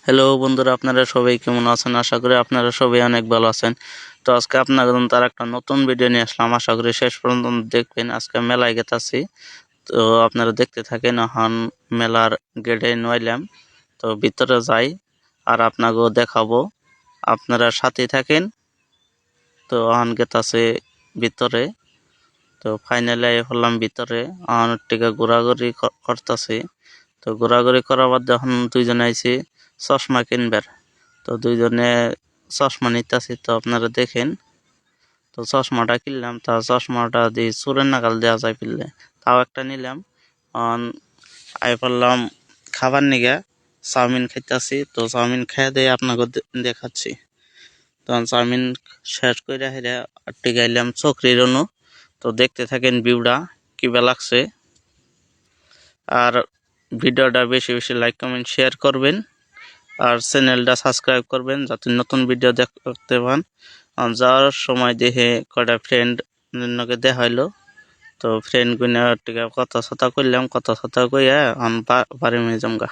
Hello বন্ধুরা, আপনারা সবাই কেমন আছেন? আশা করি আপনারা সবাই অনেক ভালো আছেন। তো আজকে আপনাদের জন্য তার একটা নতুন ভিডিও নিয়ে আসলাম। আশা করি শেষ পর্যন্ত দেখবেন। আজকে মেলায় গেতাছি, তো আপনারা দেখতে থাকেন। এখন মেলার গেটে নইলাম, তো ভিতরে যাই আর আপনাকেও দেখাবো। আপনারা সাথে থাকেন। তো এখন গেতাছে ভিতরে, তো ফাইনালি হলাম ভিতরে। এখন টিকা ঘোরাঘুরি করতেছি। তো ঘোরাঘুরি করার বাদ এখন দুইজনে আইছি চশমা কিনবার। তো দুইজনে চশমা নিতেছি, তো আপনারা দেখেন। তো চশমাটা কিনলাম, তা চশমাটা দিয়ে চোরের নাগাল দেওয়া যায় ফেললে, তাও একটা নিলাম। আই পারলাম খাবার নিগে চাউমিন খাইতেছি। তো চাউমিন খেয়ে দিয়ে আপনাকে দেখাচ্ছি। তখন চাউমিন শেষ করে হেরে টিকাইলাম চকরির অনু। তো দেখতে থাকেন ভিউটা কিবা লাগছে। আর ভিডিওটা বেশি বেশি লাইক কমেন্ট শেয়ার করবেন, আর চ্যানেলটা সাবস্ক্রাইব করবেন যাতে নতুন ভিডিও দেখতে পান। যাওয়ার সময় দেখে কটা ফ্রেন্ড দেখা হইলো, তো ফ্রেন্ড গুলো কথা কথা করলাম, কথা কথা কইয়া বাড়ি মেয়ে জমগা।